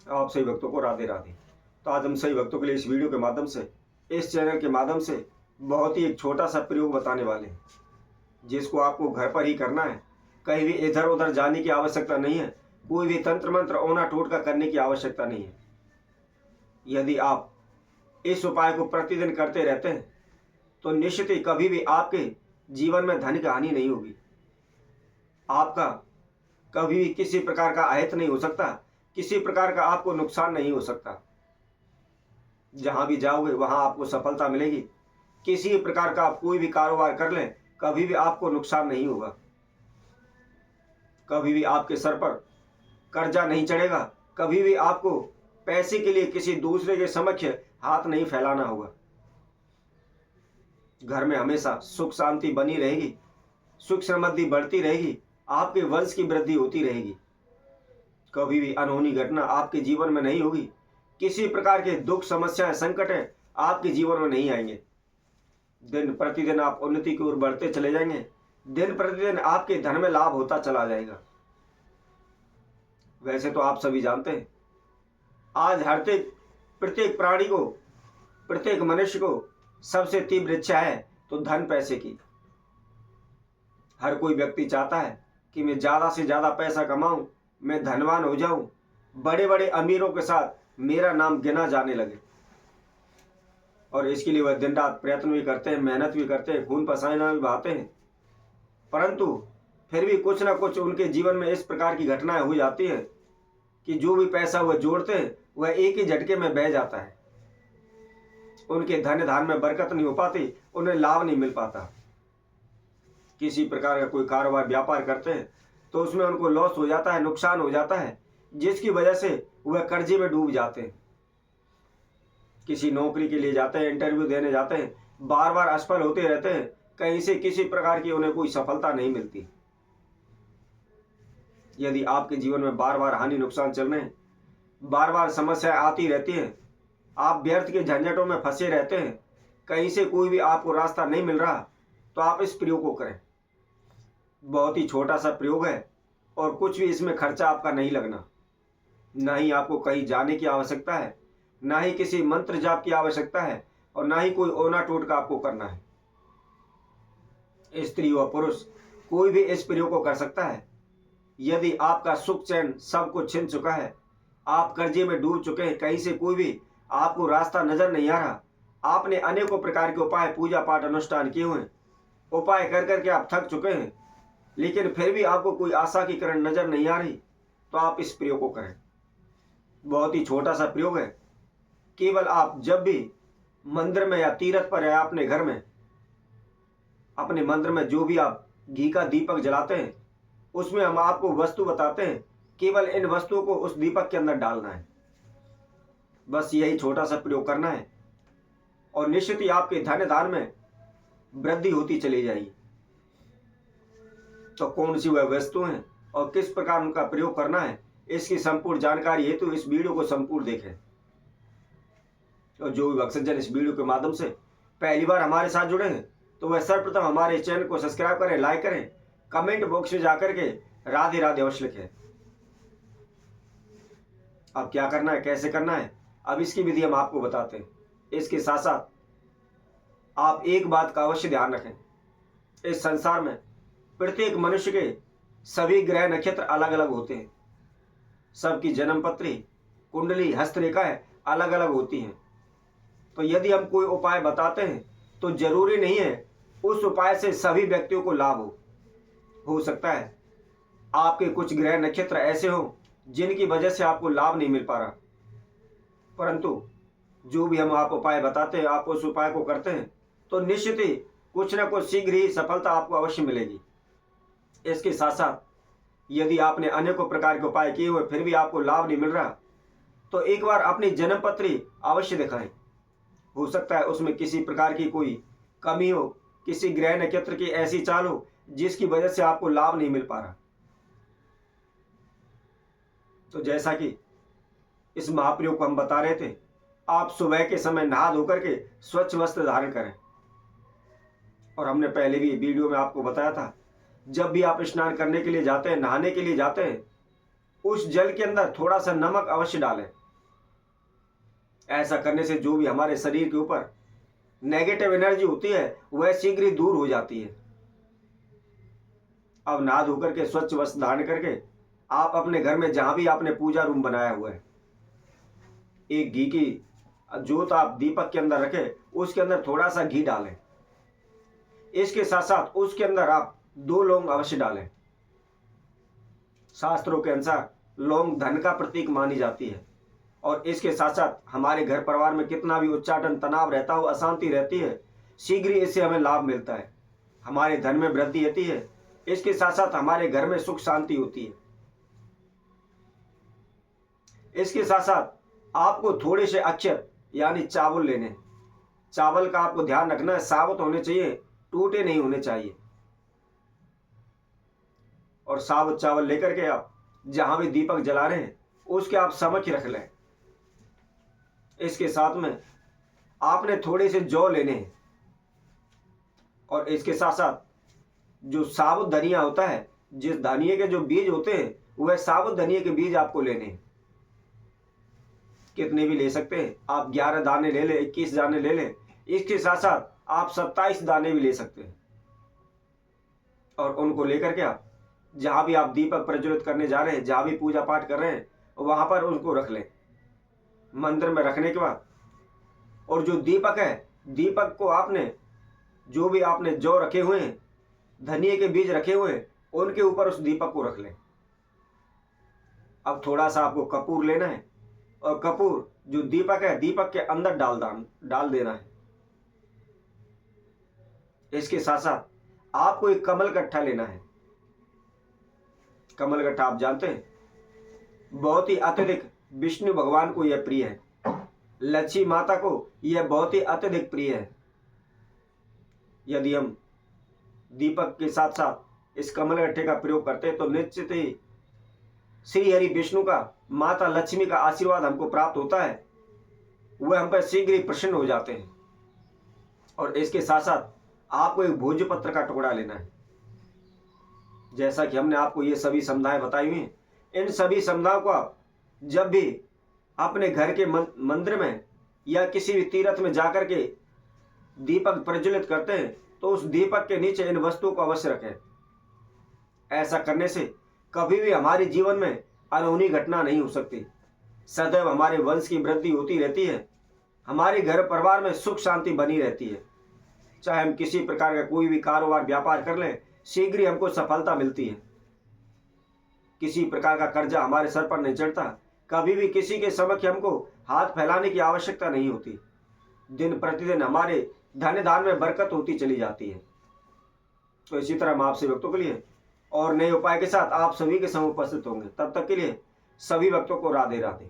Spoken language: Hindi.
आप सभी भक्तों को राधे राधे। तो आज हम सभी भक्तों के लिए इस वीडियो के माध्यम से, इस चैनल के माध्यम से बहुत ही एक छोटा सा प्रयोग बताने वाले हैं, जिसको आपको घर पर ही करना है। कहीं भी इधर उधर जाने की आवश्यकता नहीं है। कोई भी तंत्र मंत्र ओना टोटका करने की आवश्यकता नहीं है। यदि आप इस उपाय को प्रतिदिन करते रहते हैं तो निश्चित ही कभी भी आपके जीवन में धन की हानि नहीं होगी। आपका कभी भी किसी प्रकार का अहित नहीं हो सकता, किसी प्रकार का आपको नुकसान नहीं हो सकता। जहां भी जाओगे वहां आपको सफलता मिलेगी। किसी भी प्रकार का आप कोई भी कारोबार कर लें, कभी भी आपको नुकसान नहीं होगा। कभी भी आपके सर पर कर्जा नहीं चढ़ेगा। कभी भी आपको पैसे के लिए किसी दूसरे के समक्ष हाथ नहीं फैलाना होगा। घर में हमेशा सुख शांति बनी रहेगी, सुख समृद्धि बढ़ती रहेगी, आपके वंश की वृद्धि होती रहेगी। कभी भी अनहोनी घटना आपके जीवन में नहीं होगी। किसी प्रकार के दुख समस्याएं संकट आपके जीवन में नहीं आएंगे। दिन प्रतिदिन आप उन्नति की ओर बढ़ते चले जाएंगे। दिन प्रतिदिन आपके धन में लाभ होता चला जाएगा। वैसे तो आप सभी जानते हैं, आज प्रत्येक प्राणी को, प्रत्येक मनुष्य को सबसे तीव्र इच्छा है तो धन पैसे की। हर कोई व्यक्ति चाहता है कि मैं ज्यादा से ज्यादा पैसा कमाऊं, मैं धनवान हो जाऊं, बड़े बड़े अमीरों के साथ मेरा नाम गिना जाने लगे। और इसके लिए वह दिन रात प्रयत्न भी करते हैं, मेहनत भी करते हैं, खून पसीना भी बहाते हैं। परंतु फिर भी कुछ ना कुछ उनके जीवन में इस प्रकार की घटनाएं हो जाती है कि जो भी पैसा वह जोड़ते हैं वह एक ही झटके में बह जाता है। उनके धन धान में बरकत नहीं हो पाती, उन्हें लाभ नहीं मिल पाता। किसी प्रकार का कोई कारोबार व्यापार करते हैं तो उसमें उनको लॉस हो जाता है, नुकसान हो जाता है, जिसकी वजह से वह कर्जे में डूब जाते हैं। किसी नौकरी के लिए जाते हैं, इंटरव्यू देने जाते हैं, बार बार असफल होते रहते हैं, कहीं से किसी प्रकार की उन्हें कोई सफलता नहीं मिलती। यदि आपके जीवन में बार बार हानि नुकसान चल रहे हैं, बार बार समस्याएं आती रहती हैं, आप व्यर्थ के झंझटों में फंसे रहते हैं, कहीं से कोई भी आपको रास्ता नहीं मिल रहा, तो आप इस प्रयोग को करें। बहुत ही छोटा सा प्रयोग है और कुछ भी इसमें खर्चा आपका नहीं लगना। ना ही आपको कहीं जाने की आवश्यकता है, ना ही किसी मंत्र जाप की आवश्यकता है, और ना ही कोई ओना टोटका आपको करना है। स्त्री व पुरुष कोई भी इस प्रयोग को कर सकता है। यदि आपका सुख चैन सब कुछ छिन चुका है, आप कर्जे में डूब चुके हैं, कहीं से कोई भी आपको रास्ता नजर नहीं आ रहा, आपने अनेकों प्रकार के उपाय पूजा पाठ अनुष्ठान किए हुए, उपाय कर करके आप थक चुके हैं, लेकिन फिर भी आपको कोई आशा की किरण नजर नहीं आ रही, तो आप इस प्रयोग को करें। बहुत ही छोटा सा प्रयोग है। केवल आप जब भी मंदिर में या तीर्थ पर या अपने घर में, अपने मंदिर में जो भी आप घी का दीपक जलाते हैं, उसमें हम आपको वस्तु बताते हैं, केवल इन वस्तुओं को उस दीपक के अंदर डालना है। बस यही छोटा सा प्रयोग करना है और निश्चित ही आपके धन धान में वृद्धि होती चली जाएगी। तो कौन सी वह वस्तु है और किस प्रकार उनका प्रयोग करना है, इसकी संपूर्ण जानकारी हेतु इस वीडियो को संपूर्ण देखें। और जो भी भक्तजन इस वीडियो के माध्यम से पहली बार हमारे साथ जुड़े हैं तो वह सर्वप्रथम हमारे चैनल को सब्सक्राइब करें, लाइक करें, कमेंट बॉक्स में जाकर के राधे राधे अवश्य लिखें। अब क्या करना है, कैसे करना है, अब इसकी विधि हम आपको बताते हैं। इसके साथ साथ आप एक बात का अवश्य ध्यान रखें, इस संसार में प्रत्येक मनुष्य के सभी ग्रह नक्षत्र अलग अलग होते हैं। सबकी जन्म पत्री, कुंडली, हस्तरेखाएं अलग अलग होती हैं। तो यदि हम कोई उपाय बताते हैं तो जरूरी नहीं है उस उपाय से सभी व्यक्तियों को लाभ हो सकता है आपके कुछ ग्रह नक्षत्र ऐसे हो जिनकी वजह से आपको लाभ नहीं मिल पा रहा, परंतु जो भी हम आप उपाय बताते हैं, आप उस उपाय को करते हैं तो निश्चित ही कुछ ना कुछ शीघ्र ही सफलता आपको अवश्य मिलेगी। इसके साथ साथ यदि आपने अनेकों प्रकार के उपाय किए हुए फिर भी आपको लाभ नहीं मिल रहा, तो एक बार अपनी जन्म पत्री अवश्य दिखाएं। हो सकता है उसमें किसी प्रकार की कोई कमी हो, किसी ग्रह नक्षत्र की ऐसी चाल हो जिसकी वजह से आपको लाभ नहीं मिल पा रहा। तो जैसा कि इस महाप्रयोग को हम बता रहे थे, आप सुबह के समय नहा धोकर के स्वच्छ वस्त्र धारण करें। और हमने पहले भी वीडियो में आपको बताया था, जब भी आप स्नान करने के लिए जाते हैं, नहाने के लिए जाते हैं, उस जल के अंदर थोड़ा सा नमक अवश्य डालें। ऐसा करने से जो भी हमारे शरीर के ऊपर नेगेटिव एनर्जी होती है वह शीघ्र ही दूर हो जाती है। अब नहा धोकर के स्वच्छ वस्त्र धारण करके आप अपने घर में जहां भी आपने पूजा रूम बनाया हुआ है, एक घी की जोत आप दीपक के अंदर रखें, उसके अंदर थोड़ा सा घी डालें। इसके साथ साथ उसके अंदर आप 2 लौंग अवश्य डालें। शास्त्रों के अनुसार लौंग धन का प्रतीक मानी जाती है और इसके साथ साथ हमारे घर परिवार में कितना भी उच्चाटन, तनाव रहता हो, अशांति रहती है, शीघ्र ही इससे हमें लाभ मिलता है। हमारे धन में वृद्धि होती है, इसके साथ साथ हमारे घर में सुख शांति होती है। इसके साथ साथ आपको थोड़े से अक्षत यानी चावल लेने। चावल का आपको ध्यान रखना है, साबुत होने चाहिए, टूटे नहीं होने चाहिए। और साबुत चावल लेकर के आप जहां भी दीपक जला रहे हैं उसके आप समक्ष रख लें। इसके साथ में आपने थोड़े से जौ लेने हैं और इसके साथ साथ जो साबुत धनिया होता है, जिस धनिये के जो बीज होते हैं वह साबुत धनिये के बीज आपको लेने हैं। कितने भी ले सकते हैं आप, 11 दाने ले लें, 21 दाने ले लें। इसके साथ साथ आप 27 दाने भी ले सकते हैं और उनको लेकर के आप जहां भी आप दीपक प्रज्वलित करने जा रहे हैं, जहां भी पूजा पाठ कर रहे हैं, वहां पर उनको रख लें। मंदिर में रखने के बाद और जो दीपक है, दीपक को आपने जो भी आपने जौ रखे हुए हैं, धनिये के बीज रखे हुए हैं, उनके ऊपर उस दीपक को रख लें। अब थोड़ा सा आपको कपूर लेना है और कपूर जो दीपक है, दीपक के अंदर डाल देना है। इसके साथ साथ आपको एक कमल गट्ठा लेना है। कमल गट्ठा आप जानते हैं बहुत ही अत्यधिक विष्णु भगवान को यह प्रिय है, लक्ष्मी माता को यह बहुत ही अत्यधिक प्रिय है। यदि हम दीपक के साथ साथ इस कमल गट्ठे का प्रयोग करते हैं तो निश्चित ही श्री हरि विष्णु का, माता लक्ष्मी का आशीर्वाद हमको प्राप्त होता है, वह हम पर शीघ्र ही प्रसन्न हो जाते हैं। और इसके साथ साथ आपको एक भोजपत्र का टुकड़ा लेना है। जैसा कि हमने आपको ये सभी समुदाय बताई हुई हैं, इन सभी समुदायों को आप जब भी अपने घर के मंदिर में या किसी भी तीर्थ में जाकर के दीपक प्रज्वलित करते हैं तो उस दीपक के नीचे इन वस्तुओं को अवश्य रखें। ऐसा करने से कभी भी हमारे जीवन में अनहोनी घटना नहीं हो सकती। सदैव हमारे वंश की वृद्धि होती रहती है, हमारे घर परिवार में सुख शांति बनी रहती है। चाहे हम किसी प्रकार का कोई भी कारोबार व्यापार कर लें, शीघ्र ही हमको सफलता मिलती है। किसी प्रकार का कर्जा हमारे सर पर नहीं चढ़ता, कभी भी किसी के समक्ष हमको हाथ फैलाने की आवश्यकता नहीं होती। दिन प्रतिदिन हमारे धन धान में बरकत होती चली जाती है। तो इसी तरह हम आपसे भक्तों के लिए और नए उपाय के साथ आप सभी के समूह उपस्थित होंगे। तब तक के लिए सभी भक्तों को राधे राधे।